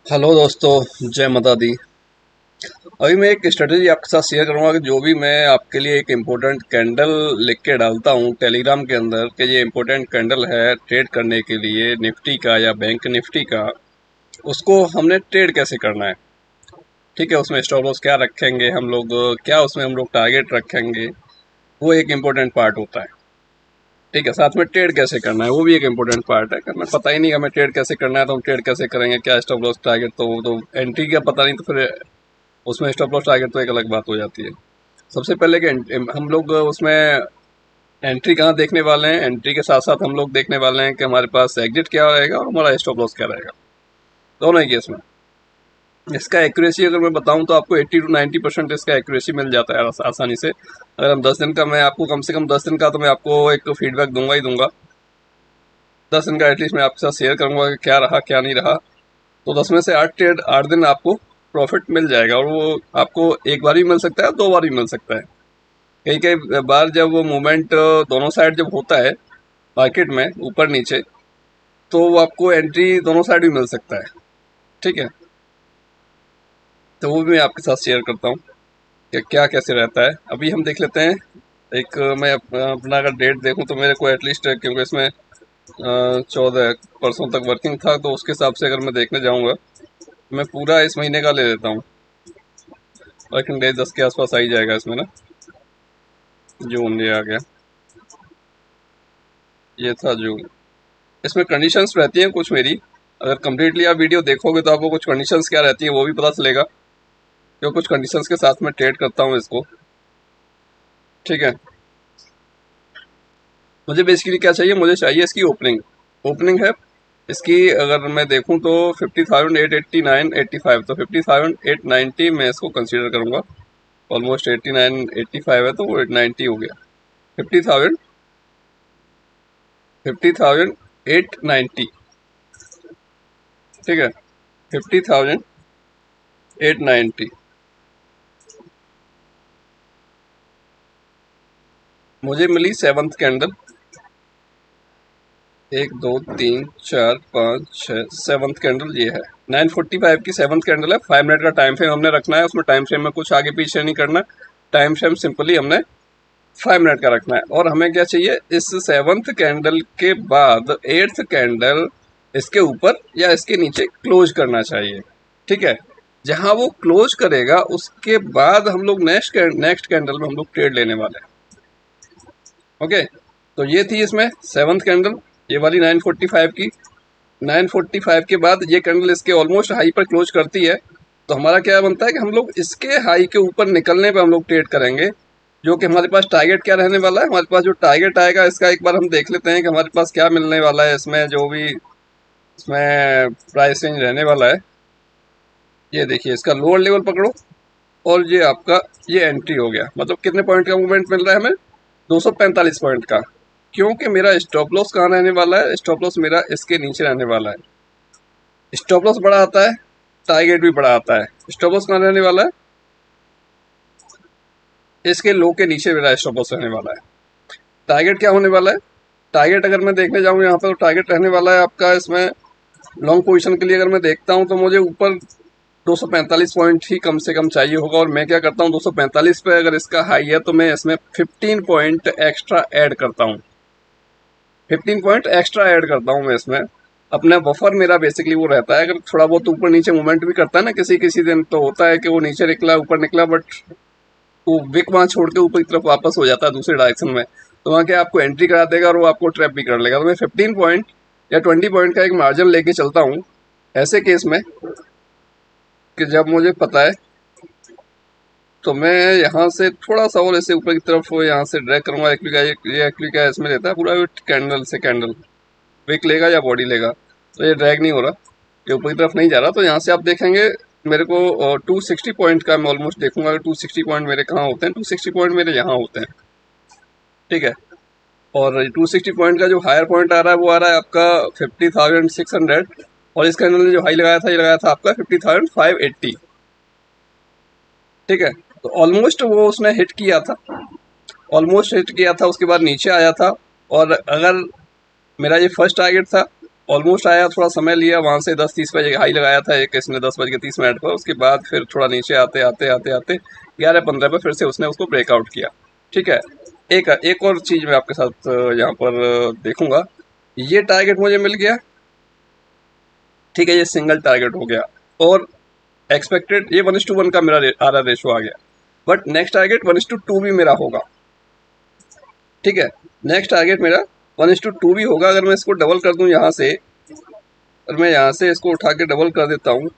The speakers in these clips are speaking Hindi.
हेलो दोस्तों, जय माता दी। अभी मैं एक स्ट्रेटेजी आपके साथ शेयर करूंगा कि जो भी मैं आपके लिए एक इम्पोर्टेंट कैंडल लिख के डालता हूं टेलीग्राम के अंदर कि ये इम्पोर्टेंट कैंडल है ट्रेड करने के लिए निफ्टी का या बैंक निफ्टी का, उसको हमने ट्रेड कैसे करना है। ठीक है, उसमें स्टॉप लॉस क्या रखेंगे हम लोग, क्या उसमें हम लोग टारगेट रखेंगे, वो एक इम्पोर्टेंट पार्ट होता है। ठीक है, साथ में ट्रेड कैसे करना है वो भी एक इम्पोर्टेंट पार्ट है। करना पता ही नहीं हमें ट्रेड कैसे करना है तो हम ट्रेड कैसे करेंगे, क्या स्टॉप लॉस टारगेट, तो वो तो एंट्री का पता नहीं तो फिर उसमें स्टॉप लॉस टारगेट तो एक अलग बात हो जाती है। सबसे पहले कि हम लोग उसमें एंट्री कहाँ देखने वाले हैं, एंट्री के साथ साथ हम लोग देखने वाले हैं कि हमारे पास एग्जिट क्या रहेगा और हमारा स्टॉप लॉस क्या रहेगा, दोनों ही केस में। इसका एक्यूरेसी अगर मैं बताऊं तो आपको 80 to 90% इसका एक्यूरेसी मिल जाता है आसानी से। अगर हम 10 दिन का, मैं आपको कम से कम 10 दिन का तो मैं आपको एक फीडबैक दूंगा ही दूंगा। 10 दिन का एटलीस्ट मैं आपके साथ शेयर करूंगा कि क्या रहा क्या नहीं रहा। तो 10 में से 8 दिन आपको प्रॉफिट मिल जाएगा, और वो आपको एक बार भी मिल सकता है, 2 बार भी मिल सकता है। कई कई बार जब वो मूवमेंट दोनों साइड जब होता है मार्केट में ऊपर नीचे, तो वो आपको एंट्री दोनों साइड भी मिल सकता है। ठीक है, तो वो भी मैं आपके साथ शेयर करता हूँ कि क्या कैसे रहता है। अभी हम देख लेते हैं। एक मैं अपना अगर डेट देखूं तो मेरे को एटलीस्ट, क्योंकि इसमें 14 परसों तक वर्किंग था, तो उसके हिसाब से अगर मैं देखने जाऊंगा मैं पूरा इस महीने का ले लेता हूँ। वर्किंग डेज 10 के आसपास आ ही जाएगा इसमें ना। जून ये आ गया, ये था जून। इसमें कंडीशंस रहती हैं कुछ मेरी, अगर कम्प्लीटली आप वीडियो देखोगे तो आपको कुछ कंडीशंस क्या रहती हैं वो भी पता चलेगा, क्योंकि कुछ कंडीशंस के साथ मैं ट्रेड करता हूँ इसको। ठीक है, मुझे बेसिकली क्या चाहिए, मुझे चाहिए इसकी ओपनिंग। ओपनिंग है इसकी, अगर मैं देखूं तो 50,889.85, तो 50,890 मैं इसको कंसीडर करूंगा। ऑलमोस्ट 89 85 है तो वो 90 हो गया। 50,000, 50,890। ठीक है, 50,890 मुझे मिली सेवंथ कैंडल। 1 2 3 4 5 6 सेवंथ कैंडल ये है। 9:45 की सेवंथ कैंडल है। 5 मिनट का टाइम फ्रेम हमने रखना है, उसमें टाइम फ्रेम में कुछ आगे पीछे नहीं करना। टाइम फ्रेम सिंपली हमने 5 मिनट का रखना है। और हमें क्या चाहिए, इस सेवंथ कैंडल के बाद एट्थ कैंडल इसके ऊपर या इसके नीचे क्लोज करना चाहिए। ठीक है, जहां वो क्लोज करेगा उसके बाद हम लोग नेक्स्ट कैंडल में हम लोग ट्रेड लेने वाले हैं। ओके, तो ये थी इसमें सेवंथ कैंडल, ये वाली 9:45 की। 9:45 के बाद ये कैंडल इसके ऑलमोस्ट हाई पर क्लोज करती है, तो हमारा क्या बनता है कि हम लोग इसके हाई के ऊपर निकलने पे हम लोग ट्रेड करेंगे। जो कि हमारे पास टारगेट क्या रहने वाला है, हमारे पास जो टारगेट आएगा इसका एक बार हम देख लेते हैं कि हमारे पास क्या मिलने वाला है इसमें, जो भी इसमें प्राइस रेंज रहने वाला है। ये देखिए, इसका लोअर लेवल पकड़ो और ये आपका ये एंट्री हो गया। मतलब कितने पॉइंट का मूवमेंट मिल रहा है हमें, 245 पॉइंट का। क्योंकि मेरा स्टॉप लॉस कहाँ रहने वाला है, स्टॉप लॉस मेरा इसके नीचे रहने वाला है। स्टॉप लॉस बड़ा आता है, टारगेट भी बड़ा आता है। स्टॉप लॉस कहाँ रहने वाला है, इसके लो के नीचे मेरा स्टॉप लॉस रहने वाला है। टारगेट क्या होने वाला है, टारगेट अगर मैं देखने जाऊँ यहाँ पर तो टारगेट रहने वाला है आपका इसमें लॉन्ग पोजीशन के लिए। अगर मैं देखता हूँ तो मुझे ऊपर 245 पॉइंट ही कम से कम चाहिए होगा, और मैं क्या करता हूँ 245 पे अगर इसका हाई है तो मैं इसमें 15 पॉइंट एक्स्ट्रा ऐड करता हूँ। 15 पॉइंट एक्स्ट्रा ऐड करता हूँ मैं इसमें। अपना बफर मेरा बेसिकली वो रहता है, अगर थोड़ा बहुत ऊपर नीचे मूवमेंट भी करता है ना किसी किसी दिन, तो होता है कि वो नीचे निकला ऊपर निकला, बट वो विक वहाँ छोड़ के ऊपर की तरफ वापस हो जाता है दूसरे डायरेक्शन में, तो वहाँ क्या आपको एंट्री करा देगा और वो आपको ट्रैप भी कर लेगा। तो मैं 15 पॉइंट या 20 पॉइंट का एक मार्जिन लेके चलता हूँ ऐसे केस में, कि जब मुझे पता है तो मैं यहाँ से थोड़ा सा और ऐसे ऊपर की तरफ यहाँ से ड्रैग करूंगा। एक्चुअली का ये एक्चुअली क्या इसमें रहता है, पूरा कैंडल से कैंडल विक लेगा या बॉडी लेगा, तो ये ड्रैग नहीं हो रहा, ये ऊपर की तरफ नहीं जा रहा। तो यहाँ से आप देखेंगे मेरे को 260 पॉइंट का मैं ऑलमोस्ट देखूंगा। 260 पॉइंट मेरे कहाँ होते हैं, 260 पॉइंट मेरे यहाँ होते हैं। ठीक है, और 260 पॉइंट का जो हायर पॉइंट आ रहा है वो आ रहा है आपका 50,600, और इस कैंडल ने जो हाई लगाया था ये लगाया था आपका 50,580। ठीक है, तो ऑलमोस्ट वो उसने हिट किया था, ऑलमोस्ट हिट किया था, उसके बाद नीचे आया था। और अगर मेरा ये फर्स्ट टारगेट था, ऑलमोस्ट आया, थोड़ा समय लिया, वहाँ से 10-30 बजे हाई लगाया था एक इसने 10:30 पर, उसके बाद फिर थोड़ा नीचे आते आते आते आते 11:15 पर फिर से उसने उसको ब्रेकआउट किया। ठीक है, एक एक और चीज़ मैं आपके साथ यहाँ पर देखूंगा। ये टारगेट मुझे मिल गया, ठीक है, ये सिंगल टारगेट हो गया, और एक्सपेक्टेड ये 1:1 का मेरा आर रेशो आ गया, बट नेक्स्ट टारगेट 1:2 भी मेरा होगा। ठीक है, नेक्स्ट टारगेट मेरा 1:2 भी होगा। अगर मैं इसको डबल कर दूं यहाँ से, और मैं यहाँ से इसको उठा के डबल कर देता हूँ,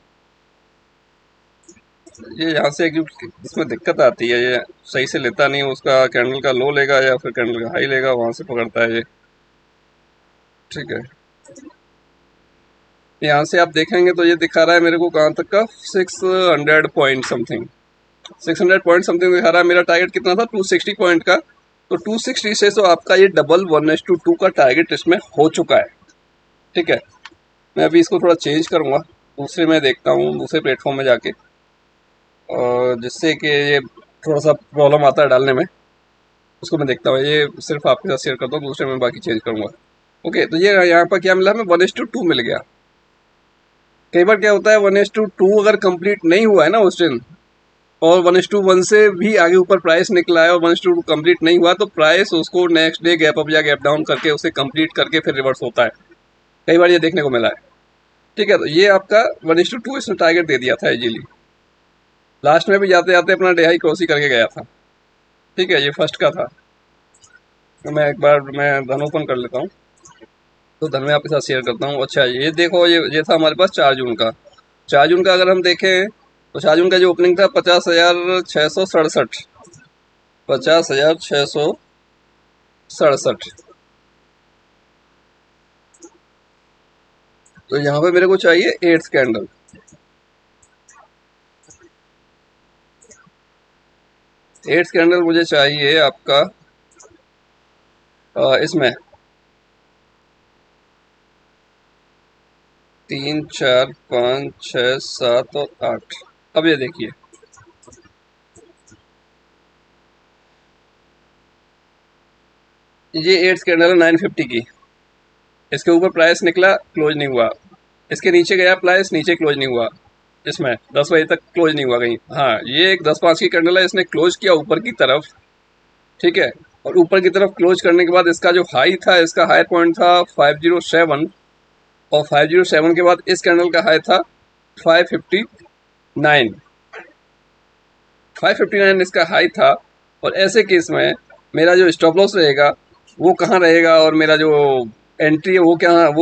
ये यहाँ से इसमें दिक्कत आती है, ये सही से लेता नहीं, उसका कैंडल का लो लेगा या फिर कैंडल का हाई लेगा, वहाँ से पकड़ता है ये। ठीक है, यहाँ से आप देखेंगे तो ये दिखा रहा है मेरे को कहाँ तक का, 600 पॉइंट समथिंग, 600 पॉइंट समथिंग दिखा रहा है। मेरा टारगेट कितना था, 260 पॉइंट का। तो 260 से तो आपका ये डबल 1:2 का टारगेट इसमें हो चुका है। ठीक है, मैं अभी इसको थोड़ा चेंज करूँगा, दूसरे में देखता हूँ, दूसरे प्लेटफॉर्म में जाके, और जिससे कि ये थोड़ा सा प्रॉब्लम आता है डालने में, उसको मैं देखता हूँ। ये सिर्फ आपके साथ शेयर करता हूँ, दूसरे में बाकी चेंज करूँगा। ओके, तो ये यहाँ पर क्या मिला हमें, 1:2 मिल गया। कई बार क्या होता है, 1:2 अगर कंप्लीट नहीं हुआ है ना उस दिन, और 1:1 से भी आगे ऊपर प्राइस निकला है और 1:2 कंप्लीट नहीं हुआ, तो प्राइस उसको नेक्स्ट डे गैप अप या गैप डाउन करके उसे कंप्लीट करके फिर रिवर्स होता है। कई बार ये देखने को मिला है। ठीक है, तो ये आपका 1:2 इसने टारगेट दे दिया था इजीली। लास्ट में भी जाते जाते अपना डे हाई क्रॉस ही करके गया था। ठीक है, ये फर्स्ट का था। तो मैं एक बार मैं धन ओपन कर लेता हूँ, तो धन में आपके साथ शेयर करता हूँ। अच्छा, ये देखो, ये था हमारे पास 4 जून का। 4 जून का अगर हम देखें तो 4 जून का जो ओपनिंग था 50,667, 50,667। तो यहाँ पे मेरे को चाहिए 8th कैंडल। 8th कैंडल मुझे चाहिए आपका इसमें 3, 4, 5, 6, 7 और 8। अब ये देखिए, ये 8th कैंडल है 950 की। इसके ऊपर प्राइस निकला, क्लोज नहीं हुआ। इसके नीचे गया प्राइस, नीचे क्लोज नहीं हुआ। इसमें 10 बजे तक क्लोज नहीं हुआ कहीं। हाँ, ये एक 10-5 की कैंडल है, इसने क्लोज किया ऊपर की तरफ। ठीक है, और ऊपर की तरफ क्लोज करने के बाद इसका जो हाई था, इसका हाई पॉइंट था 507, और 507 के बाद इस कैंडल का हाई था 559। 559 इसका हाई था। और ऐसे केस में मेरा जो स्टॉप लॉस रहेगा वो कहाँ रहेगा, और मेरा जो एंट्री है वो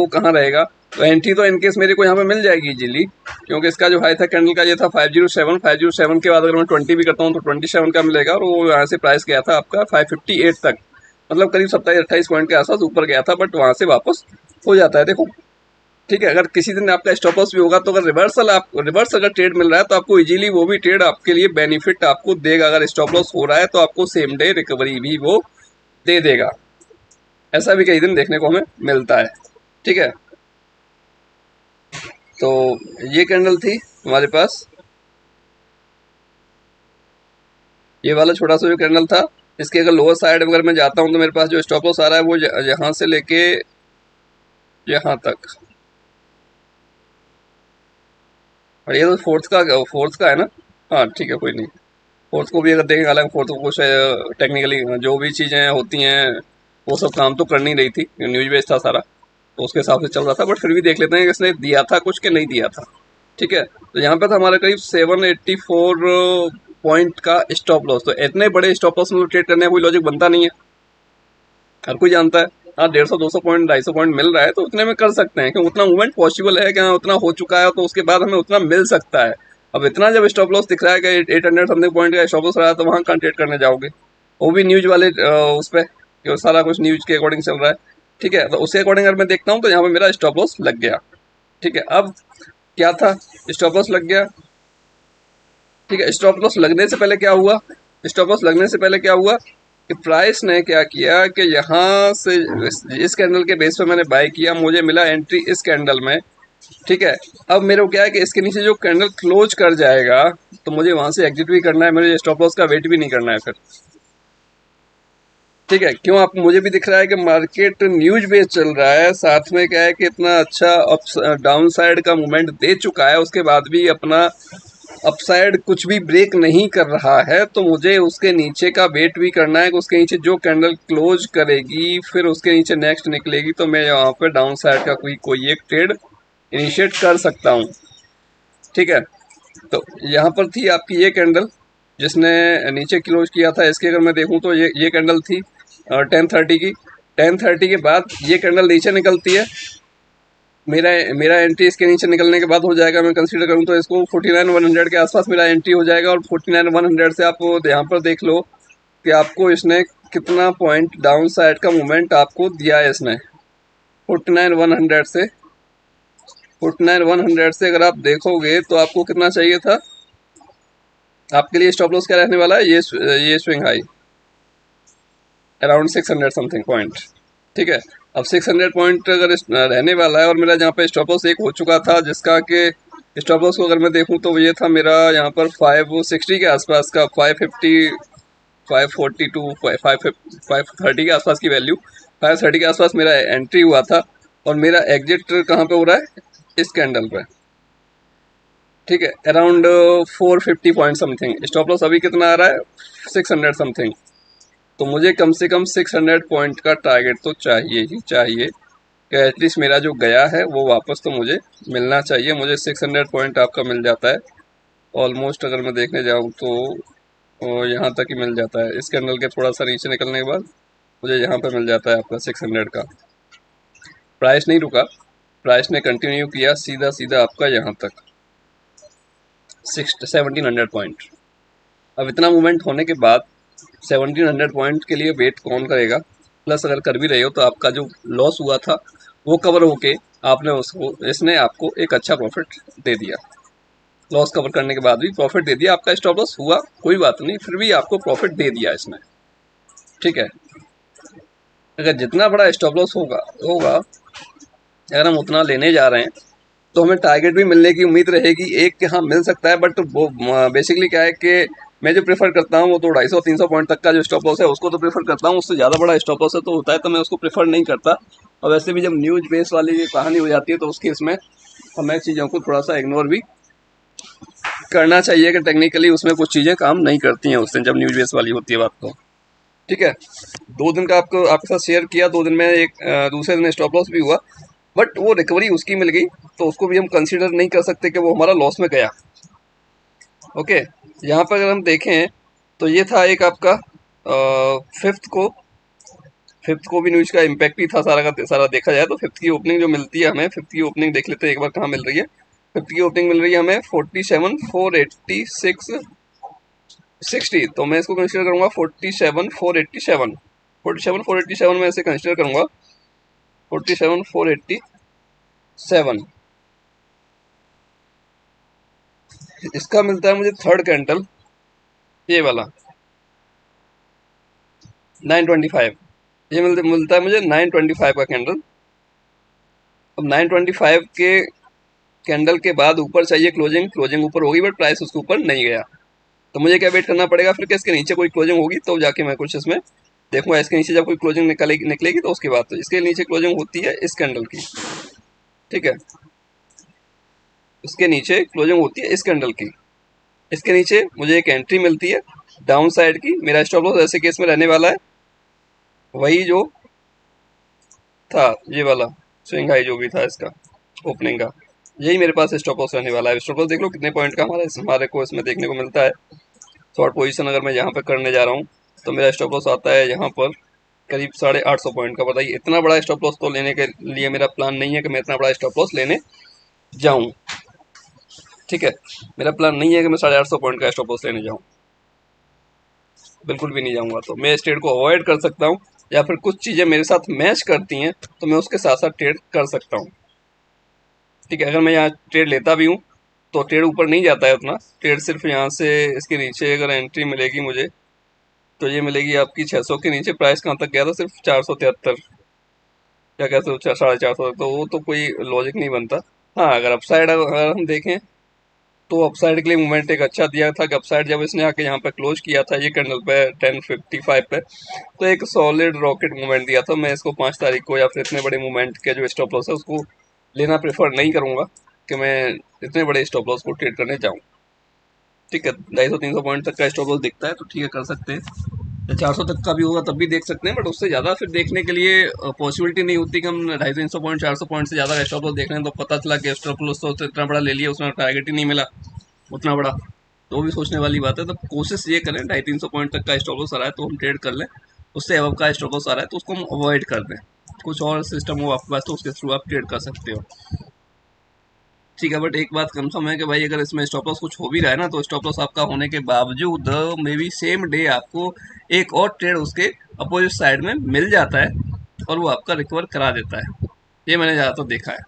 कहाँ रहेगा। तो एंट्री तो इनकेस मेरे को यहाँ पे मिल जाएगी इजीली, क्योंकि इसका जो हाई था कैंडल का ये था 507। 507 के बाद अगर मैं 20 भी करता हूँ तो 27 का मिलेगा, और वो यहाँ से प्राइस गया था आपका 558 तक, मतलब करीब 27-28 पॉइंट के आसपास ऊपर गया था, बट वहाँ से वापस हो जाता है। देखो, ठीक है, अगर किसी दिन आपका स्टॉप लॉस भी होगा तो अगर रिवर्स अगर ट्रेड मिल रहा है तो आपको इजीली वो भी ट्रेड आपके लिए बेनिफिट आपको देगा। अगर स्टॉप लॉस हो रहा है तो आपको सेम डे रिकवरी भी वो दे देगा। ऐसा भी कई दिन देखने को हमें मिलता है। ठीक है, तो ये कैंडल थी हमारे पास, ये वाला छोटा सा जो कैंडल था। इसके अगर लोअर साइड अगर मैं जाता हूँ तो मेरे पास जो स्टॉप लॉस आ रहा है वो यहाँ से लेके यहाँ तक, और ये तो फोर्थ का है ना। हाँ ठीक है, कोई नहीं, फोर्थ को भी अगर देखेंगे, हालांकि फोर्थ को कुछ टेक्निकली जो भी चीज़ें होती हैं वो सब काम तो कर नहीं रही थी, न्यूज बेस था सारा, तो उसके हिसाब से चल रहा था, बट फिर भी देख लेते हैं कि इसने दिया था कुछ कि नहीं दिया था। ठीक है, तो यहाँ पे था हमारा करीब 784 पॉइंट का स्टॉप लॉस। तो इतने बड़े स्टॉप लॉस में ट्रेड करने का कोई लॉजिक बनता नहीं है, हर कोई जानता है। हाँ, 150-200 पॉइंट 250 पॉइंट मिल रहा है तो उतने में कर सकते हैं, कि उतना मूवमेंट पॉसिबल है, कि हाँ उतना हो चुका है तो उसके बाद हमें उतना मिल सकता है। अब इतना जब स्टॉप लॉस दिख रहा है कि 800 समथिंग पॉइंट का स्टॉप लॉस रहा है, तो वहाँ कहाँ ट्रेड करने जाओगे, वो भी न्यूज वाले उस पर, कि सारा कुछ न्यूज के अकॉर्डिंग चल रहा है। ठीक है, तो उसके अकॉर्डिंग अगर मैं देखता हूँ तो यहाँ पे मेरा स्टॉप लॉस लग गया। ठीक है, अब क्या था, स्टॉप लॉस लग गया। ठीक है, स्टॉप लॉस लगने से पहले क्या हुआ, स्टॉप लॉस लगने से पहले क्या हुआ कि प्राइस ने क्या किया कि यहाँ से इस कैंडल के बेस पे मैंने बाय किया, मुझे मिला एंट्री इस कैंडल में। ठीक है, अब मेरे को क्या है कि इसके नीचे जो कैंडल क्लोज कर जाएगा तो मुझे वहां से एग्जिट भी करना है, मुझे स्टॉप लॉस का वेट भी नहीं करना है फिर। ठीक है, क्यों आप मुझे भी दिख रहा है कि मार्केट न्यूज बेस्ड चल रहा है, साथ में क्या है कि इतना अच्छा अप डाउन साइड का मूवमेंट दे चुका है, उसके बाद भी अपना अपसाइड कुछ भी ब्रेक नहीं कर रहा है, तो मुझे उसके नीचे का वेट भी करना है कि उसके नीचे जो कैंडल क्लोज करेगी फिर उसके नीचे नेक्स्ट निकलेगी, तो मैं यहाँ पे डाउन साइड का कोई एक ट्रेड इनिशिएट कर सकता हूँ। ठीक है, तो यहाँ पर थी आपकी ये कैंडल जिसने नीचे क्लोज किया था, इसके अगर मैं देखूँ तो ये कैंडल थी 10:30 की। 10:30 के बाद ये कैंडल नीचे निकलती है, मेरा मेरा एंट्री इसके नीचे निकलने के बाद हो जाएगा, मैं कंसीडर करूँ तो इसको 49,100 के आसपास मेरा एंट्री हो जाएगा, और 49,100 से आप यहाँ पर देख लो कि आपको इसने कितना पॉइंट डाउन साइड का मूवमेंट आपको दिया है इसने। 49,100 से 49,100 से अगर आप देखोगे तो आपको कितना चाहिए था, आपके लिए स्टॉप लॉस क्या रहने वाला है, ये swing high around 600 something point. ठीक है, अब 600 पॉइंट अगर रहने वाला है, और मेरा जहाँ पे स्टॉप लॉस एक हो चुका था जिसका कि स्टॉप लॉस को अगर मैं देखूँ तो ये था मेरा यहाँ पर 560 के आसपास का, 550 542 530 के आसपास की वैल्यू, 530 के आसपास मेरा एंट्री हुआ था, और मेरा एग्जिट कहाँ पे हो रहा है, इस कैंडल पे। ठीक है, around 450 point something stop loss अभी कितना आ रहा है, 600 समथिंग। तो मुझे कम से कम 600 पॉइंट का टारगेट तो चाहिए ही चाहिए, कि एटलीस्ट मेरा जो गया है वो वापस तो मुझे मिलना चाहिए। मुझे 600 पॉइंट आपका मिल जाता है ऑलमोस्ट, अगर मैं देखने जाऊँ तो यहाँ तक ही मिल जाता है, इस कैंडल के थोड़ा सा नीचे निकलने के बाद मुझे यहाँ पे मिल जाता है आपका 600 का। प्राइस नहीं रुका, प्राइस ने कंटिन्यू किया सीधा सीधा आपका यहाँ तक 1700 पॉइंट। अब इतना मूवमेंट होने के बाद 1700 पॉइंट के लिए वेट कौन करेगा, प्लस अगर कर भी रहे हो तो आपका जो लॉस हुआ था वो कवर होके आपने उसको, इसने आपको एक अच्छा प्रॉफिट दे दिया। लॉस कवर करने के बाद भी प्रॉफिट दे दिया, आपका स्टॉप लॉस हुआ कोई बात नहीं, फिर भी आपको प्रॉफिट दे दिया इसने। ठीक है, अगर जितना बड़ा स्टॉप लॉस होगा होगा अगर हम उतना लेने जा रहे हैं तो हमें टारगेट भी मिलने की उम्मीद रहेगी, एक के हाँ मिल सकता है, बट वो बेसिकली क्या है कि मैं जो प्रेफर करता हूँ वो तो 250-300 पॉइंट तक का जो स्टॉप लॉस है उसको तो प्रेफर करता हूँ, उससे ज़्यादा बड़ा स्टॉप लॉस है तो होता है तो मैं उसको प्रेफर नहीं करता। और वैसे भी जब न्यूज बेस वाली कहानी हो जाती है तो उस केस में हमें चीज़ों को थोड़ा सा इग्नोर भी करना चाहिए कि टेक्निकली उसमें कुछ चीज़ें काम नहीं करती हैं उस दिन जब न्यूज बेस वाली होती है बात तो। ठीक है, 2 दिन का आपको आपके साथ शेयर किया, 2 दिन में एक दूसरे दिन स्टॉप लॉस भी हुआ, बट वो रिकवरी उसकी मिल गई, तो उसको भी हम कंसीडर नहीं कर सकते कि वो हमारा लॉस में गया। ओके, यहाँ पर अगर हम देखें तो ये था एक आपका फिफ्थ को भी न्यूज का इम्पैक्ट ही था सारा का सारा, देखा जाए तो फिफ्थ की ओपनिंग जो मिलती है हमें, फिफ्थ की ओपनिंग देख लेते हैं एक बार कहाँ मिल रही है। फिफ्थ की ओपनिंग मिल रही है हमें 47,486 60, तो मैं इसको कंसिडर करूंगा 47,487, 47,487 में इसे कंसिडर करूंगा, 47,487 इसका मिलता है मुझे थर्ड कैंडल, ये वाला 925, ये मिलता है मुझे 925 का कैंडल। अब 925 के कैंडल के बाद ऊपर चाहिए क्लोजिंग, क्लोजिंग ऊपर होगी बट प्राइस उसके ऊपर नहीं गया, तो मुझे क्या वेट करना पड़ेगा फिर कि इसके नीचे कोई क्लोजिंग होगी तो जाके मैं कुछ इसमें देखूंगा। इसके नीचे जब कोई क्लोजिंग निकलेगी तो उसके बाद, तो इसके नीचे क्लोजिंग होती है इस कैंडल की। ठीक है, इसके नीचे क्लोजिंग होती है इस कैंडल की, इसके नीचे मुझे एक एंट्री मिलती है डाउन साइड की। मेरा स्टॉप लॉस ऐसे केस में रहने वाला है वही जो था, ये वाला स्विंग हाई जो भी था इसका ओपनिंग का, यही मेरे पास स्टॉप लॉस रहने वाला है। स्टॉप लॉस देख लो कितने पॉइंट का हमारे को इसमें देखने को मिलता है। शॉर्ट पोजीशन अगर मैं यहाँ पे करने जा रहा हूँ तो मेरा स्टॉप लॉस आता है यहाँ पर करीब 850 पॉइंट का। बताइए, इतना बड़ा स्टॉप लॉस तो लेने के लिए मेरा प्लान नहीं है कि मैं इतना बड़ा स्टॉप लॉस लेने जाऊँ। ठीक है, मेरा प्लान नहीं है कि मैं 850 पॉइंट का स्टॉप लॉस लेने जाऊँ, बिल्कुल भी नहीं जाऊँगा। तो मैं इस ट्रेड को अवॉइड कर सकता हूँ, या फिर कुछ चीज़ें मेरे साथ मैच करती हैं तो मैं उसके साथ साथ ट्रेड कर सकता हूँ। ठीक है, अगर मैं यहाँ ट्रेड लेता भी हूँ तो ट्रेड ऊपर नहीं जाता है उतना, ट्रेड सिर्फ यहाँ से इसके नीचे अगर एंट्री मिलेगी मुझे तो ये मिलेगी आपकी 600 के नीचे। प्राइस कहाँ तक गया था, सिर्फ 473 या कैसे 450 तक, तो वो तो कोई लॉजिक नहीं बनता। हाँ, अगर अपसाइड अगर हम देखें तो अपसाइड के लिए मूवमेंट एक अच्छा दिया था कि अपसाइड जब इसने आके यहाँ पे क्लोज किया था ये कैंडल पे 1055 पे, तो एक सॉलिड रॉकेट मूवमेंट दिया था। मैं इसको 5 तारीख को या फिर इतने बड़े मूवमेंट के जो स्टॉप लॉस है उसको लेना प्रेफर नहीं करूँगा कि मैं इतने बड़े स्टॉप लॉस को ट्रेड करने जाऊँ। ठीक है, 250-300 पॉइंट तक का स्टॉप लॉस दिखता है तो ठीक है, कर सकते हैं। 400 तक का भी होगा तब भी देख सकते हैं, बट उससे ज़्यादा फिर देखने के लिए पॉसिबिलिटी नहीं होती कि हम 250-300 पॉइंट 400 पॉइंट से ज़्यादा स्टॉप लॉस देख रहे हैं तो पता चला कि स्टॉप लॉस तो इतना बड़ा ले लिया, उसमें टारगेट ही नहीं मिला उतना बड़ा, तो वो भी सोचने वाली बात है। तो कोशिश ये करें 250-300 पॉइंट तक का स्टॉप लॉस आ रहा है तो हम ट्रेड कर लें, उससे अब का स्टॉप लॉस आ रहा है तो उसको हम अवॉइड कर दें। कुछ और सिस्टम हो आपके पास तो उसके थ्रू आप ट्रेड कर सकते हो। ठीक है, बट एक बात कंफर्म है कि भाई अगर इसमें स्टॉप लॉस कुछ हो भी रहा है ना तो स्टॉप लॉस आपका होने के बावजूद मे बी सेम डे आपको एक और ट्रेड उसके अपोजिट साइड में मिल जाता है और वो आपका रिकवर करा देता है। ये मैंने ज़्यादातर देखा है।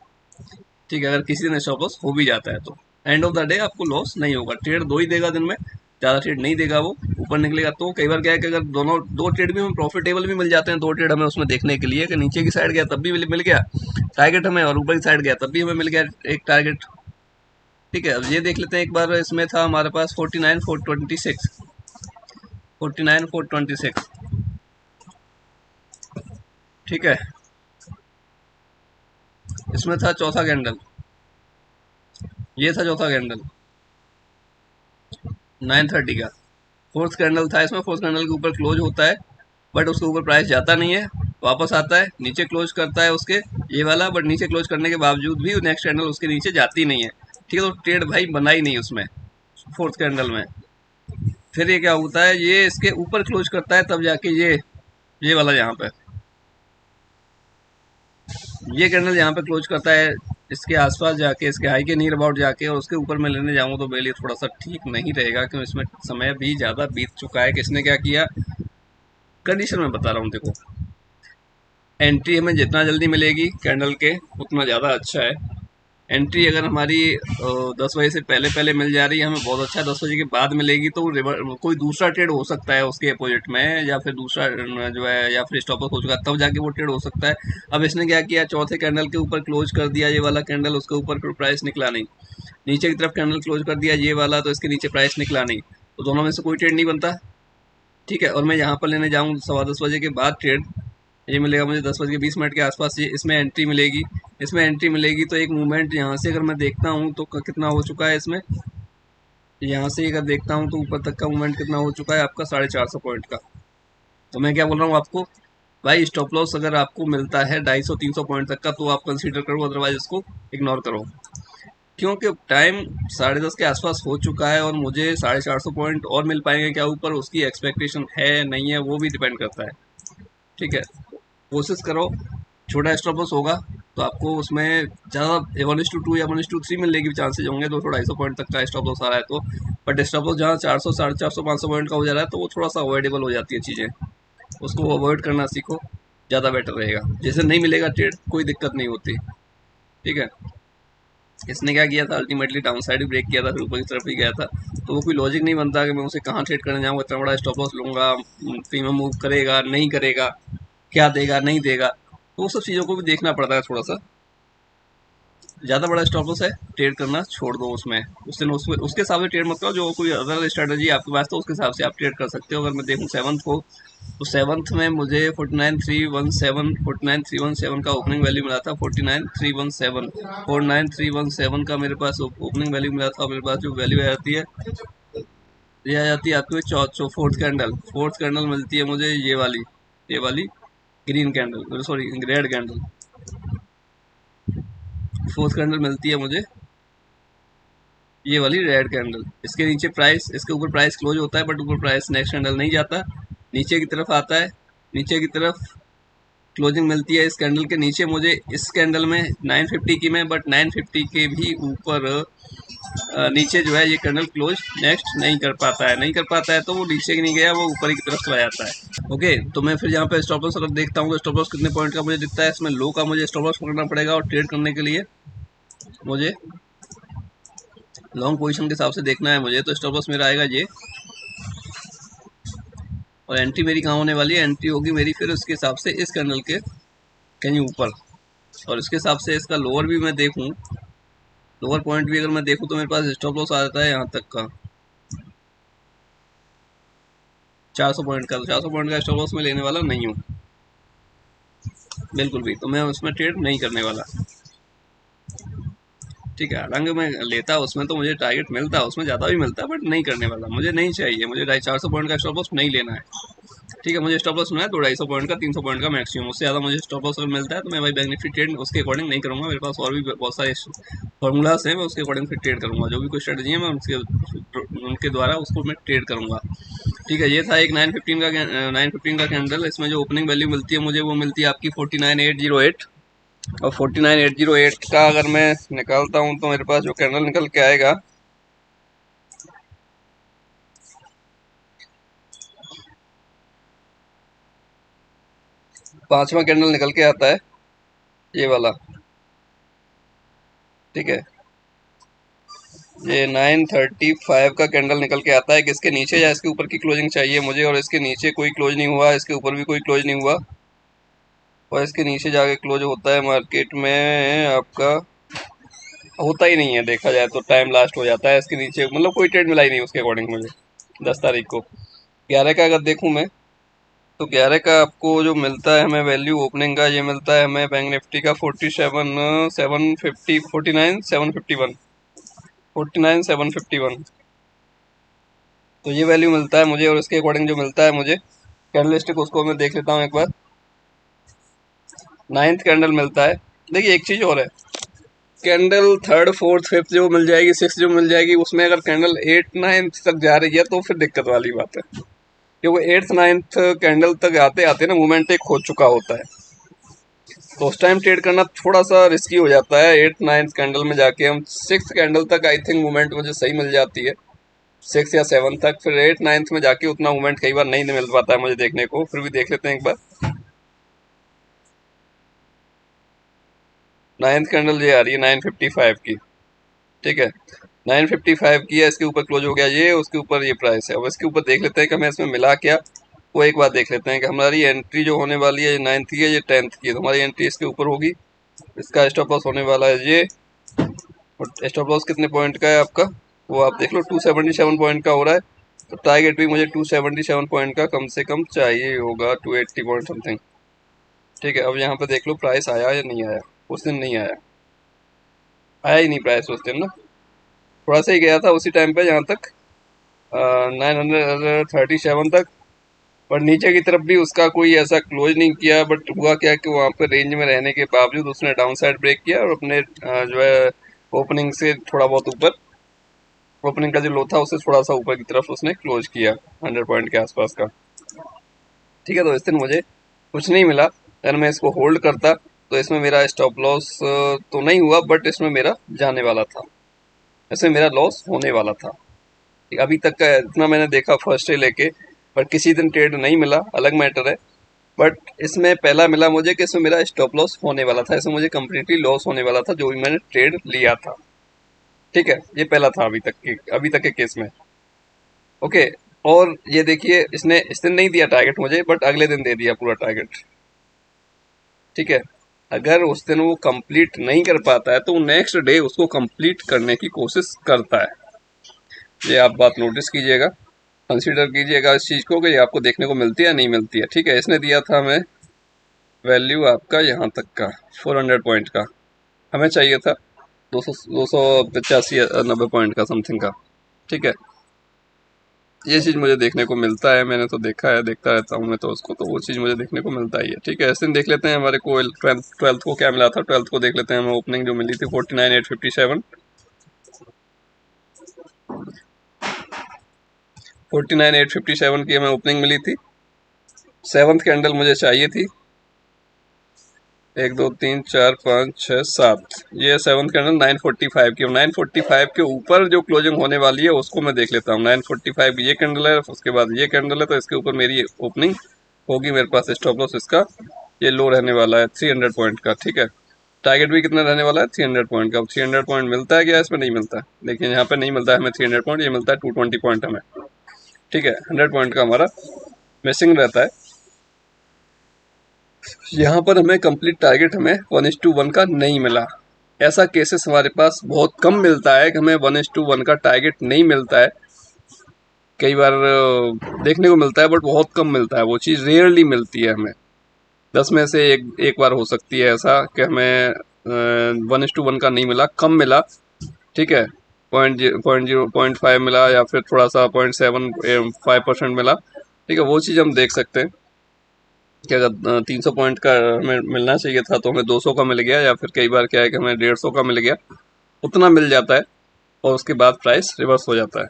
ठीक है, अगर किसी दिन स्टॉप लॉस हो भी जाता है तो एंड ऑफ द डे आपको लॉस नहीं होगा। ट्रेड दो ही देगा दिन में, ज़्यादा ट्रेड नहीं देगा, वो ऊपर निकलेगा। तो कई बार क्या है कि अगर दोनों दो ट्रेड भी हमें प्रॉफिटेबल भी मिल जाते हैं, दो ट्रेड हमें उसमें देखने के लिए कि नीचे की साइड गया तब भी मिल गया टारगेट हमें, और ऊपर की साइड गया तब भी हमें मिल गया एक टारगेट। ठीक है, अब ये देख लेते हैं। एक बार इसमें था हमारे पास 49,426, 49,426। ठीक है, इसमें था चौथा कैंडल, ये था चौथा कैंडल 930 का। फोर्थ कैंडल था इसमें, फोर्थ कैंडल के ऊपर क्लोज होता है बट उसके ऊपर प्राइस जाता नहीं है, वापस आता है नीचे क्लोज करता है उसके ये वाला, बट नीचे क्लोज करने के बावजूद भी नेक्स्ट कैंडल उसके नीचे जाती नहीं है। ठीक है, तो ट्रेड भाई बना ही नहीं उसमें फोर्थ कैंडल में। फिर ये क्या होता है, ये इसके ऊपर क्लोज करता है तब जाके ये वाला यहाँ पे ये कैंडल यहाँ पे क्लोज करता है इसके आसपास जाके, इसके हाई के नियर अबाउट जाके, और उसके ऊपर मैं लेने जाऊँ तो मेरे लिए थोड़ा सा ठीक नहीं रहेगा क्योंकि इसमें समय भी ज़्यादा बीत चुका है। किसने क्या किया, कंडीशन में बता रहा हूँ। देखो, एंट्री हमें जितना जल्दी मिलेगी कैंडल के उतना ज़्यादा अच्छा है। एंट्री अगर हमारी 10 बजे से पहले पहले मिल जा रही है हमें बहुत अच्छा है, 10 बजे के बाद मिलेगी तो कोई दूसरा ट्रेड हो सकता है उसके अपोजिट में, या फिर दूसरा जो है, या फिर स्टॉप लॉस हो चुका तब जाके वो ट्रेड हो सकता है। अब इसने क्या किया, चौथे कैंडल के ऊपर क्लोज कर दिया ये वाला कैंडल, उसके ऊपर फिर प्राइस निकला नहीं। नीचे की तरफ कैंडल क्लोज कर दिया ये वाला, तो इसके नीचे प्राइस निकला नहीं, तो दोनों में से कोई ट्रेड नहीं बनता। ठीक है, और मैं यहाँ पर लेने जाऊँ 10:15 के बाद ट्रेड, ये मिलेगा मुझे 10:20 के आसपास। ये इसमें एंट्री मिलेगी, इसमें एंट्री मिलेगी तो एक मूवमेंट यहाँ से अगर मैं देखता हूँ तो कितना हो चुका है इसमें, यहाँ से अगर देखता हूँ तो ऊपर तक का मूवमेंट कितना हो चुका है आपका 450 पॉइंट का। तो मैं क्या बोल रहा हूँ आपको, भाई स्टॉप लॉस अगर आपको मिलता है 250-300 पॉइंट तक का तो आप कंसीडर करो, अदरवाइज इसको इग्नोर करो। क्योंकि टाइम 10:30 के आसपास हो चुका है और मुझे 450 पॉइंट और मिल पाएंगे क्या ऊपर, उसकी एक्सपेक्टेशन है नहीं है वो भी डिपेंड करता है। ठीक है, कोशिश करो, छोटा स्टॉप लॉस होगा तो आपको उसमें ज़्यादा 1:2 या 1:3 मिलने के भी चांसेज होंगे, 200-250 पॉइंट तक का स्टॉप लॉस आ रहा है तो। बट स्टॉप लॉस जहाँ 400, 450, 500 पॉइंट का हो जा रहा है तो वो थोड़ा सा अवॉइडेबल हो जाती है चीज़ें, उसको अवॉइड करना सीखो, ज़्यादा बेटर रहेगा। जैसे नहीं मिलेगा ट्रेड कोई दिक्कत नहीं होती। ठीक है, इसने क्या किया था, अल्टीमेटली डाउन साइड ब्रेक किया था, फिर ऊपर की तरफ ही गया था, तो वो कोई लॉजिक नहीं बनता कि मैं उसे कहाँ ट्रेड करने जाऊँगा, इतना बड़ा स्टॉप लॉस लूँगा, प्रीमियम मूव करेगा नहीं करेगा, क्या देगा नहीं देगा, तो वो सब चीज़ों को भी देखना पड़ता है थोड़ा सा। ज़्यादा बड़ा स्टॉप लॉस है, ट्रेड करना छोड़ दो उसमें, उसके हिसाब से ट्रेड मत करो, जो कोई अदर स्ट्रेटजी आपके पास तो उसके हिसाब से आप ट्रेड कर सकते हो। अगर मैं देखूँ सेवन्थ को, तो सेवन्थ में मुझे 49,317 का ओपनिंग वैल्यू मिला था, 49,317 का मेरे पास ओपनिंग वैल्यू मिला था। मेरे पास जो वैल्यू आ जाती है, ये आ जाती है आपकी फोर्थ कैंडल मिलती है मुझे ये वाली green candle, sorry red candle, fourth candle मिलती है मुझे ये वाली रेड कैंडल। इसके नीचे प्राइस, इसके ऊपर प्राइस क्लोज होता है बट ऊपर प्राइस नेक्स्ट कैंडल नहीं जाता, नीचे की तरफ आता है, नीचे की तरफ क्लोजिंग मिलती है इस कैंडल के नीचे मुझे, इस कैंडल में 950 की में, बट 950 के भी ऊपर नीचे जो है ये कैंडल क्लोज नेक्स्ट नहीं कर पाता है तो वो नीचे की नहीं गया, वो ऊपर की तरफ चला जाता है। ओके, तो मैं फिर यहाँ पे स्टॉप लॉस अगर देखता हूँ तो स्टॉप लॉस कितने पॉइंट का मुझे दिखता है, इसमें लो का मुझे स्टॉप लॉस पकड़ना पड़ेगा, और ट्रेड करने के लिए मुझे लॉन्ग पोजीशन के हिसाब से देखना है मुझे, तो स्टॉप लॉस मेरा आएगा ये, और एंट्री मेरी कहाँ होने वाली है, एंट्री होगी मेरी फिर उसके हिसाब से इस कैंडल के कहीं ऊपर, और इसके हिसाब से इसका लोअर भी मैं देखूँ लोअर पॉइंट भी अगर मैं देखूँ तो मेरे पास स्टॉप लॉस आ जाता है यहाँ तक का 400 पॉइंट का। तो 400 पॉइंट का स्टॉप लॉस मैं लेने वाला नहीं हूँ बिल्कुल भी, तो मैं उसमें ट्रेड नहीं करने वाला। ठीक है, हालांकि मैं लेता उसमें तो मुझे टारगेट मिलता, उसमें ज़्यादा भी मिलता, बट नहीं करने वाला, मुझे नहीं चाहिए, मुझे 450 पॉइंट का स्टॉप लॉस नहीं लेना है। ठीक है, मुझे स्टॉप लॉस लेना है 250 पॉइंट का, 300 पॉइंट का मैक्सिमम, उससे ज़्यादा मुझे स्टॉप लॉस अगर मिलता है तो मैं भाई बेनिफिट ट्रेड उसके अकॉर्डिंग नहीं करूँगा। मेरे पास और भी बहुत सारे फॉर्मूलाज हैं, मैं उसके अकॉर्डिंग फिर ट्रेड करूँगा, जो भी कोई स्ट्रेटजी है मैं उनके द्वारा उसको मैं ट्रेड करूँगा। ठीक है, ये था एक 915 का कैंडल। इसमें जो ओपनिंग वैल्यू मिलती है मुझे, वो मिलती है आपकी 49808। और 49808 का अगर मैं निकालता हूँ तो मेरे पास जो कैंडल निकल के आएगा, पांचवा कैंडल निकल के आता है ये वाला। ठीक है, ये 935 का कैंडल निकल के आता है कि इसके नीचे या इसके ऊपर की क्लोजिंग चाहिए मुझे, और इसके नीचे कोई क्लोज नहीं हुआ, इसके ऊपर भी कोई क्लोज नहीं हुआ, और इसके नीचे जाके क्लोज होता है मार्केट में आपका, होता ही नहीं है, देखा जाए तो टाइम लास्ट हो जाता है इसके नीचे, मतलब कोई ट्रेड मिला ही नहीं उसके अकॉर्डिंग मुझे। 10 तारीख को 11 का अगर देखूं मैं, तो 11 का आपको जो मिलता है हमें वैल्यू ओपनिंग का, ये मिलता है हमें बैंक निफ्टी का 49,751। तो ये वैल्यू मिलता है मुझे, और इसके अकॉर्डिंग जो मिलता है मुझे कैंडलस्टिक, उसको मैं देख लेता हूँ एक बार। 9th कैंडल मिलता है। देखिए एक चीज़ और है, कैंडल 3rd 4th 5th जो मिल जाएगी, 6th जो मिल जाएगी, उसमें अगर कैंडल 8 9th तक जा रही है तो फिर दिक्कत वाली बात है, क्योंकि 8th 9th कैंडल तक आते आते ना मोमेंट एक हो चुका होता है, तो उस टाइम ट्रेड करना थोड़ा सा रिस्की हो जाता है। 8th 9th कैंडल में जाके हम 6th कैंडल तक आई थिंक मूवमेंट मुझे सही मिल जाती है, 6 या 7 तक। फिर 8 9th में जाके उतना मूवमेंट कई बार नहीं मिल पाता है मुझे देखने को, फिर भी देख लेते हैं एक बार। 9th कैंडल ये आ रही है 955 की। ठीक है, 955 की है, इसके ऊपर क्लोज हो गया ये, उसके ऊपर ये प्राइस है। अब इसके ऊपर देख लेते हैं कि हमें इसमें मिला क्या, वो एक बार देख लेते हैं कि हमारी एंट्री जो होने वाली है, ये 9th की है, ये 10th की है, तो हमारी एंट्री इसके ऊपर होगी। इसका स्टॉप लॉस होने वाला है ये, और स्टॉप लॉस कितने पॉइंट का है आपका, वो आप देख लो, 277 पॉइंट का हो रहा है। तो टारगेट भी मुझे 277 पॉइंट का कम से कम चाहिए होगा, 280 पॉइंट समथिंग। ठीक है, अब यहाँ पे देख लो प्राइस आया या नहीं आया। उस दिन नहीं आया, आया ही नहीं प्राइस उस दिन ना, थोड़ा सा ही गया था उसी टाइम पे जहाँ तक 937 तक, और नीचे की तरफ भी उसका कोई ऐसा क्लोज नहीं किया। बट हुआ क्या कि वहाँ पे रेंज में रहने के बावजूद उसने डाउन साइड ब्रेक किया, और अपने जो है ओपनिंग से थोड़ा बहुत ऊपर, ओपनिंग का जो लो था उससे थोड़ा सा ऊपर की तरफ उसने क्लोज किया 100 पॉइंट के आसपास का। ठीक है, तो इस दिन मुझे कुछ नहीं मिला। अगर मैं इसको होल्ड करता तो इसमें मेरा स्टॉप लॉस तो नहीं हुआ, बट इसमें मेरा जाने वाला था, इसमें मेरा लॉस होने वाला था। अभी तक का इतना मैंने देखा फर्स्ट डे लेके, पर किसी दिन ट्रेड नहीं मिला, अलग मैटर है। बट इसमें पहला मिला मुझे कि इसमें मेरा स्टॉप लॉस होने वाला था, इसमें मुझे कंप्लीटली लॉस होने वाला था जो भी मैंने ट्रेड लिया था। ठीक है, ये पहला था अभी तक के केस में। ओके, और ये देखिए इसने इस दिन नहीं दिया टारगेट मुझे, बट अगले दिन दे दिया पूरा टारगेट। ठीक है, अगर उस दिन वो कंप्लीट नहीं कर पाता है तो नेक्स्ट डे उसको कंप्लीट करने की कोशिश करता है। ये आप बात नोटिस कीजिएगा, कंसीडर कीजिएगा इस चीज़ को कि ये आपको देखने को मिलती है नहीं मिलती है। ठीक है, इसने दिया था हमें वैल्यू आपका यहाँ तक का 400 पॉइंट का, हमें चाहिए था 285 90 पॉइंट का समथिंग का। ठीक है, ये चीज़ मुझे देखने को मिलता है, मैंने तो देखा है, देखता रहता हूँ मैं तो उसको, तो वो चीज़ मुझे देखने को मिलता ही है। ठीक है, ऐसे देख लेते हैं हमारे को 12th को क्या मिला था। 12th को देख लेते हैं हमें ओपनिंग जो मिली थी 49,857। 49,857 की हमें ओपनिंग मिली थी। 7th कैंडल मुझे चाहिए थी, 1 2 3 4 5 6 7, ये 7th कैंडल 945 की। 945 के ऊपर जो क्लोजिंग होने वाली है उसको मैं देख लेता हूँ। 945 ये कैंडल है, उसके बाद ये कैंडल है, तो इसके ऊपर मेरी ओपनिंग होगी। मेरे पास स्टॉप लॉस इसका ये लो रहने वाला है 300 पॉइंट का। ठीक है, टारगेट भी कितना रहने वाला है 300 पॉइंट का। 300 पॉइंट मिलता है क्या, इसमें नहीं मिलता है, देखिए यहाँ पे नहीं मिलता है हमें 300 पॉइंट, ये मिलता है 220 पॉइंट हमें। ठीक है, 100 पॉइंट का हमारा मिसिंग रहता है। यहाँ पर हमें कंप्लीट टारगेट हमें 1:1 का नहीं मिला। ऐसा केसेस हमारे पास बहुत कम मिलता है कि हमें 1:1 का टारगेट नहीं मिलता है। कई बार देखने को मिलता है, बट बहुत कम मिलता है, वो चीज़ रेयरली मिलती है हमें। 10 में से एक बार हो सकती है ऐसा कि हमें 1:1 का नहीं मिला, कम मिला, ठीक है, 0.5 मिला या फिर थोड़ा सा 0.75% मिला, ठीक है, वो चीज़ हम देख सकते हैं कि अगर 300 पॉइंट का हमें मिलना चाहिए था तो हमें 200 का मिल गया, या फिर कई बार क्या है कि हमें 150 का मिल गया, उतना मिल जाता है और उसके बाद प्राइस रिवर्स हो जाता है।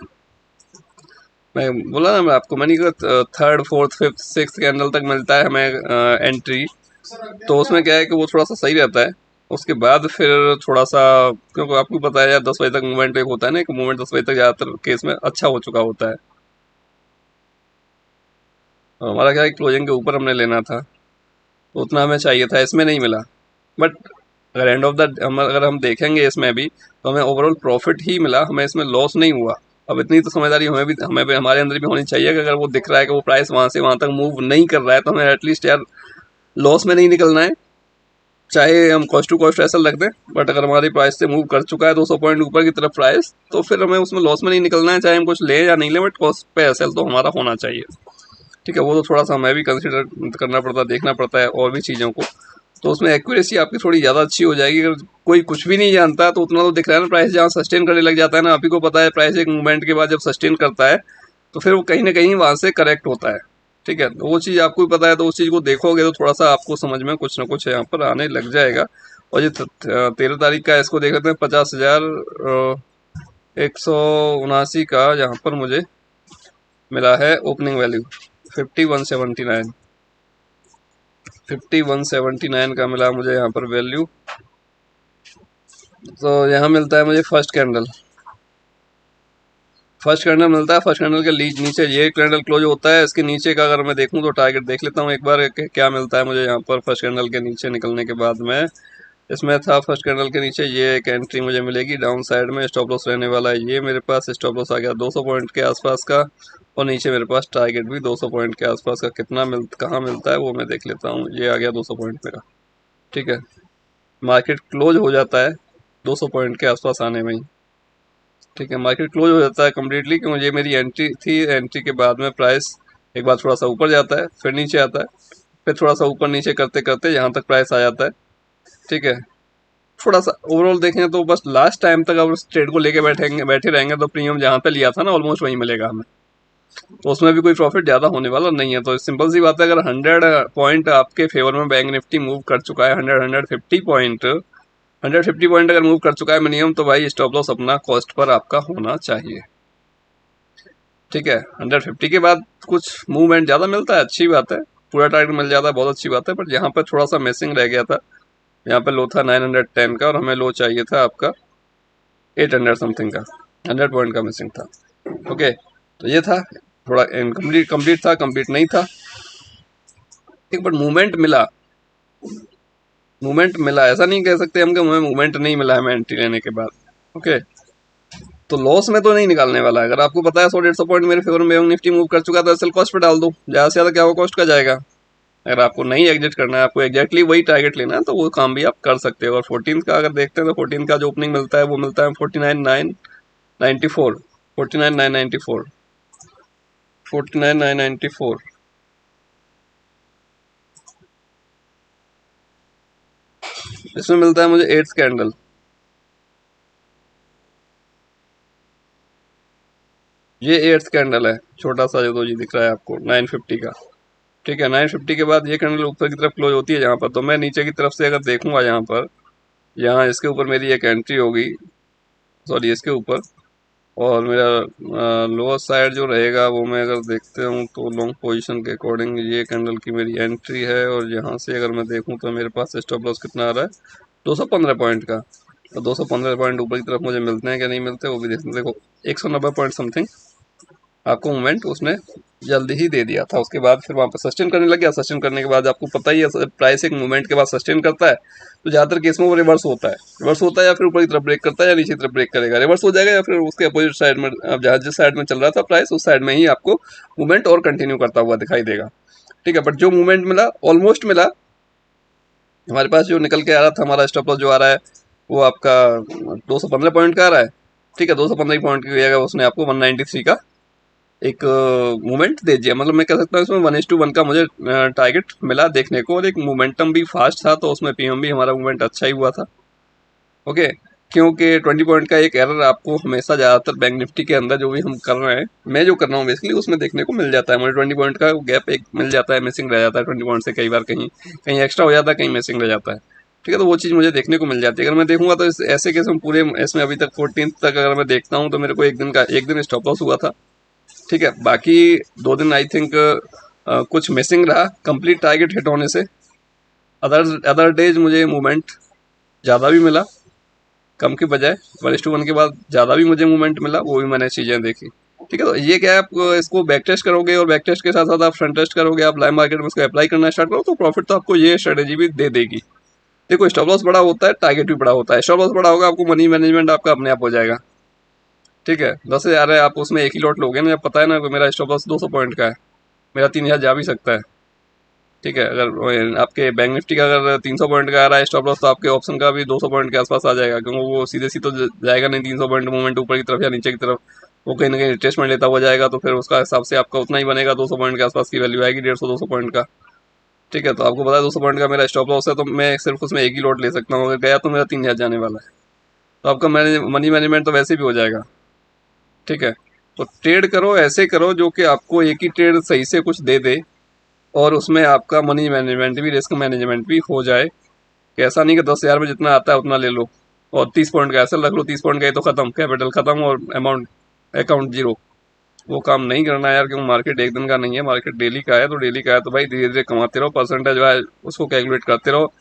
मैं बोला ना, मैं आपको, मैंने कहा third fourth fifth six candle तक मिलता है हमें एंट्री, तो उसमें क्या है कि वो थोड़ा सा सही रहता है। उसके बाद फिर थोड़ा सा, क्योंकि आपको पता है यार 10 बजे तक मूवमेंट एक होता है ना, कि मूवमेंट 10 बजे तक ज़्यादातर केस में अच्छा हो चुका होता है। और हमारा क्या है, क्लोजिंग के ऊपर हमने लेना था, तो उतना हमें चाहिए था, इसमें नहीं मिला। बट अगर एंड ऑफ द, अगर हम देखेंगे इसमें भी, तो हमें ओवरऑल प्रॉफिट ही मिला, हमें इसमें लॉस नहीं हुआ। अब इतनी तो समझदारी हमें भी हमारे अंदर भी होनी चाहिए कि अगर वो दिख रहा है कि वो प्राइस वहाँ से वहाँ तक मूव नहीं कर रहा है, तो हमें एटलीस्ट यार लॉस में नहीं निकलना है। चाहे हम कॉस्ट टू कॉस्ट ऐसा रख दें, बट अगर हमारी प्राइस से मूव कर चुका है 200 पॉइंट ऊपर की तरफ प्राइस, तो फिर हमें उसमें लॉस में नहीं निकलना है, चाहे हम कुछ लें या नहीं लें, बट कॉस्ट पे एसएल तो हमारा होना चाहिए। ठीक है, वो तो थोड़ा सा हमें भी कंसिडर करना पड़ता है, देखना पड़ता है और भी चीज़ों को, तो उसमें एक्यूरेसी आपकी थोड़ी ज़्यादा अच्छी हो जाएगी। अगर कोई कुछ भी नहीं जानता तो उतना तो दिख रहा है ना, प्राइस जहाँ सस्टेन करने लग जाता है ना, आप ही को पता है, प्राइस एक मूवमेंट के बाद जब सस्टेन करता है तो फिर वो कहीं ना कहीं वहाँ से करेक्ट होता है। ठीक है, तो वो चीज़ आपको भी पता है, तो उस चीज़ को देखोगे तो थोड़ा सा आपको समझ में कुछ ना कुछ यहाँ पर आने लग जाएगा। और ये 13 तारीख का इसको देख लेते हैं, 50,179 का यहाँ पर मुझे मिला है ओपनिंग वैल्यू, 5179, 5179 का मिला मुझे यहाँ पर वैल्यू। तो यहाँ मिलता है मुझे फर्स्ट कैंडल मिलता है। फर्स्ट कैंडल के नीचे ये कैंडल क्लोज होता है, इसके नीचे का अगर मैं देखूँ तो टारगेट देख लेता हूँ एक बार क्या मिलता है मुझे यहाँ पर। फर्स्ट कैंडल के नीचे निकलने के बाद में इसमें था, फर्स्ट कैंडल के नीचे ये एक एंट्री मुझे मिलेगी डाउन साइड में, स्टॉप लॉस रहने वाला है, ये मेरे पास स्टॉप लॉस आ गया 200 पॉइंट के आसपास का, और नीचे मेरे पास टारगेट भी 200 पॉइंट के आसपास का। कितना कहाँ मिलता है वो मैं देख लेता हूँ, ये आ गया 200 पॉइंट मेरा। ठीक है, मार्केट क्लोज हो जाता है 200 पॉइंट के आसपास आने में ही। ठीक है, मार्केट क्लोज हो जाता है कम्प्लीटली, क्योंकि ये मेरी एंट्री थी। एंट्री के बाद में प्राइस एक बार थोड़ा सा ऊपर जाता है, फिर नीचे आता है, फिर थोड़ा सा ऊपर नीचे करते करते यहाँ तक प्राइस आ जाता है। ठीक है, थोड़ा सा ओवरऑल देखें तो बस लास्ट टाइम तक अगर उस ट्रेड को लेके बैठे रहेंगे तो प्रीमियम जहाँ पे लिया था ना ऑलमोस्ट वहीं मिलेगा हमें, तो उसमें भी कोई प्रॉफिट ज़्यादा होने वाला नहीं है। तो सिंपल सी बात है, अगर 100 पॉइंट आपके फेवर में बैंक निफ्टी मूव कर चुका है, 150 पॉइंट, 150 पॉइंट अगर मूव कर चुका है मिनिमम, तो भाई स्टॉप लॉस अपना कॉस्ट पर आपका होना चाहिए। ठीक है, 150 के बाद कुछ मूवमेंट ज़्यादा मिलता है, अच्छी बात है, पूरा टारगेट मिल जाता है, बहुत अच्छी बात है, पर यहाँ पर थोड़ा सा मिसिंग रह गया था। यहाँ पर लो था 910 का, और हमें लो चाहिए था आपका 800 समथिंग का, 100 पॉइंट का मिसिंग था। ओके, तो ये था थोड़ा इनकम्प्लीट, कंप्लीट था, कंप्लीट नहीं था। एक बट मूवमेंट मिला, ऐसा नहीं कह सकते हम कि हमें मूवमेंट नहीं मिला है हमें एंट्री लेने के बाद। ओके, तो लॉस में तो नहीं निकालने वाला है। अगर आपको पता है 100-150 पॉइंट मेरे फेवर में निफ्टी मूव कर चुका है, तो असल कॉस्ट पे डाल दो, ज़्यादा से ज़्यादा क्या वो कॉस्ट का जाएगा। अगर आपको नहीं एग्जिट करना है, आपको एग्जैक्टली वही टारगेट लेना है, तो वो काम भी आप कर सकते हो। और 14 का अगर देखते हैं तो 14 का जो ओपनिंग मिलता है वो मिलता है 49,994, 49,994, 49,994। इसमें मिलता है मुझे 8th कैंडल, ये 8th कैंडल है, छोटा सा जो जी दिख रहा है आपको 950 का। ठीक है, 950 के बाद ये कैंडल ऊपर की तरफ क्लोज होती है जहाँ पर, तो मैं नीचे की तरफ से अगर देखूंगा यहाँ पर, यहाँ इसके ऊपर मेरी एक एंट्री होगी, सॉरी इसके ऊपर, और मेरा लोअर साइड जो रहेगा वो मैं अगर देखते हूँ तो लॉन्ग पोजीशन के अकॉर्डिंग ये कैंडल की मेरी एंट्री है। और यहाँ से अगर मैं देखूँ तो मेरे पास स्टॉप लॉस कितना आ रहा है, 215 पॉइंट का। तो 215 पॉइंट ऊपर की तरफ मुझे मिलते हैं क्या नहीं मिलते वो भी देखते हैं। देखो 190 पॉइंट समथिंग आपको मूवमेंट उसने जल्दी ही दे दिया था। उसके बाद फिर वहाँ पर सस्टेन करने लग गया। सस्टेन करने के बाद आपको पता ही है, प्राइस एक मूवमेंट के बाद सस्टेन करता है तो ज़्यादातर केस में वो रिवर्स होता है। रिवर्स होता है या फिर ऊपर की तरफ ब्रेक करता है या नीचे की तरफ ब्रेक करेगा, रिवर्स हो जाएगा, या फिर उसके अपोजिट साइड में, अब जहाँ जिस साइड में चल रहा था प्राइस उस साइड में ही आपको मूवमेंट और कंटिन्यू करता हुआ दिखाई देगा। ठीक है, बट जो मूवमेंट मिला ऑलमोस्ट मिला हमारे पास, जो निकल के आ रहा था हमारा स्टॉप लॉस जो आ रहा है वो आपका 215 पॉइंट का आ रहा है, ठीक है। 215 पॉइंट की जगह उसने आपको 193 का एक मूवमेंट दे दिया। मतलब मैं कह सकता हूँ इसमें 1:1 का मुझे टारगेट मिला देखने को, और एक मोमेंटम भी फास्ट था, तो उसमें पीएम भी हमारा मूवमेंट अच्छा ही हुआ था। ओके, क्योंकि 20 पॉइंट का एक एरर आपको हमेशा ज़्यादातर बैंक निफ्टी के अंदर जो भी हम कर रहे हैं, मैं जो कर रहा हूँ बेसिकली, उसमें देखने को मिल जाता है। मुझे 20 पॉइंट का गैप एक मिल जाता है, मिसिंग रह जाता है 20 पॉइंट से, कई बार कहीं कहीं एक्स्ट्रा हो जाता है, कहीं मिसिंग रह जाता है, ठीक है। तो वो चीज़ मुझे देखने को मिल जाती है। अगर मैं देखूंगा तो ऐसे केस में पूरे इसमें अभी तक 14 तक अगर मैं देखता हूँ तो मेरे को एक दिन स्टॉप लॉस हुआ था, ठीक है। बाकी 2 दिन आई थिंक कुछ मिसिंग रहा कंप्लीट टारगेट हिट होने से। अदर अदर डेज मुझे मूवमेंट ज़्यादा भी मिला कम के बजाय, 1:1 के बाद ज़्यादा भी मुझे मूवमेंट मिला, वो भी मैंने चीज़ें देखी, ठीक है। तो ये क्या है, आप इसको बैक टेस्ट करोगे और बैक टेस्ट के साथ साथ आप फ्रंट टेस्ट करोगे, आप लाइव मार्केट में इसको अप्लाई करना स्टार्ट करो, तो प्रॉफिट तो आपको ये स्ट्रेटेजी भी दे देगी। देखो, स्टॉप लॉस बड़ा होता है, टारगेट भी बड़ा होता है। स्टॉप लॉस बड़ा होगा, आपको मनी मैनेजमेंट आपका अपने आप हो जाएगा, ठीक है। 10,000 है, आप उसमें एक ही लॉट लोगे ना, जब पता है ना कि मेरा स्टॉप लॉस 200 पॉइंट का है, मेरा 3,000 जा भी सकता है, ठीक है। अगर आपके बैंक निफ्टी का अगर 300 पॉइंट का आ रहा है स्टॉप लॉस, तो आपके ऑप्शन का भी 200 पॉइंट के आसपास आ जाएगा, क्योंकि वो सीधे सीधे तो जाएगा नहीं 300 पॉइंट मूवमेंट ऊपर की तरफ या नीचे की तरफ, वो कहीं ना कहीं रिट्रेसमेंट लेता हुआ जाएगा, तो फिर उसका हिसाब से आपका उतना ही बनेगा, 200 पॉइंट के आसपास की वैल्यू आएगी, 150-200 पॉइंट का, ठीक है। तो आपको पता है 200 पॉइंट का मेरा स्टॉप लॉस है, तो मैं सिर्फ उसमें एक ही लॉट ले सकता हूँ, अगर गया तो मेरा 3,000 जाने वाला है, तो आपका मनी मैनेजमेंट तो वैसे भी हो जाएगा, ठीक है। तो ट्रेड करो, ऐसे करो जो कि आपको एक ही ट्रेड सही से कुछ दे दे, और उसमें आपका मनी मैनेजमेंट भी, रिस्क मैनेजमेंट भी हो जाए, कि ऐसा नहीं कि 10,000 में जितना आता है उतना ले लो, और 30 पॉइंट का ऐसा रख लो, 30 पॉइंट गए तो खत्म, कैपिटल खत्म और अमाउंट अकाउंट जीरो। वो काम नहीं करना यार, क्योंकि मार्केट एक दिन का नहीं है, मार्केट डेली का है। तो डेली का है तो भाई धीरे धीरे कमाते रहो, परसेंटेज वाइज उसको कैलकुलेट करते रहो।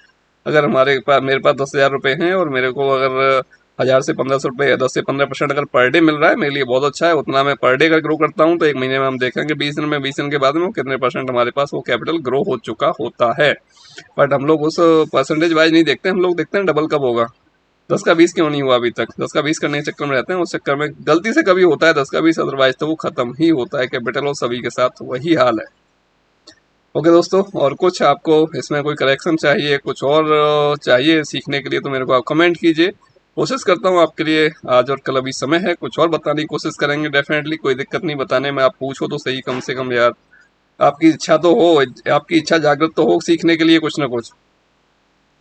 अगर मेरे पास 10,000 रुपये हैं, और मेरे को अगर 1,000 से 1,500 रुपये, 10 से 15% अगर पर डे मिल रहा है, मेरे लिए बहुत अच्छा है। उतना मैं पर डे अगर ग्रो करता हूँ तो एक महीने में हम देखेंगे 20 दिन के बाद में कितने परसेंट हमारे पास वो कैपिटल ग्रो हो चुका होता है। बट हम लोग उस परसेंटेज वाइज नहीं देखते, हम लोग देखते हैं डबल कब होगा। 10 का 20 क्यों नहीं हुआ अभी तक, 10 का 20 करने के चक्कर में रहते हैं, उस चक्कर में गलती से कभी होता है 10 का 20, अदरवाइज तो वो खत्म ही होता है कैपिटल, और सभी के साथ वही हाल है। ओके दोस्तों, और कुछ आपको इसमें कोई करेक्शन चाहिए, कुछ और चाहिए सीखने के लिए, तो मेरे को आप कमेंट कीजिए। कोशिश करता हूँ आपके लिए, आज और कल अभी समय है, कुछ और बताने की कोशिश करेंगे डेफिनेटली, कोई दिक्कत नहीं बताने में, आप पूछो तो सही कम से कम यार। आपकी इच्छा तो हो, आपकी इच्छा जागृत तो हो सीखने के लिए कुछ ना कुछ,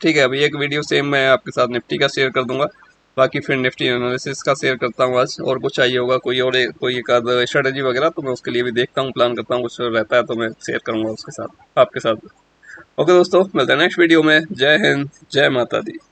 ठीक है। अभी एक वीडियो सेम मैं आपके साथ निफ्टी का शेयर कर दूंगा, बाकी फिर निफ्टी एनालिसिस का शेयर करता हूँ आज, और कुछ चाहिए होगा कोई और कोई एक आध स्ट्रेटेजी वगैरह, तो मैं उसके लिए भी देखता हूँ, प्लान करता हूँ, कुछ रहता है तो मैं शेयर करूंगा उसके साथ, आपके साथ। ओके दोस्तों, मिलते हैं नेक्स्ट वीडियो में। जय हिंद, जय माता दी।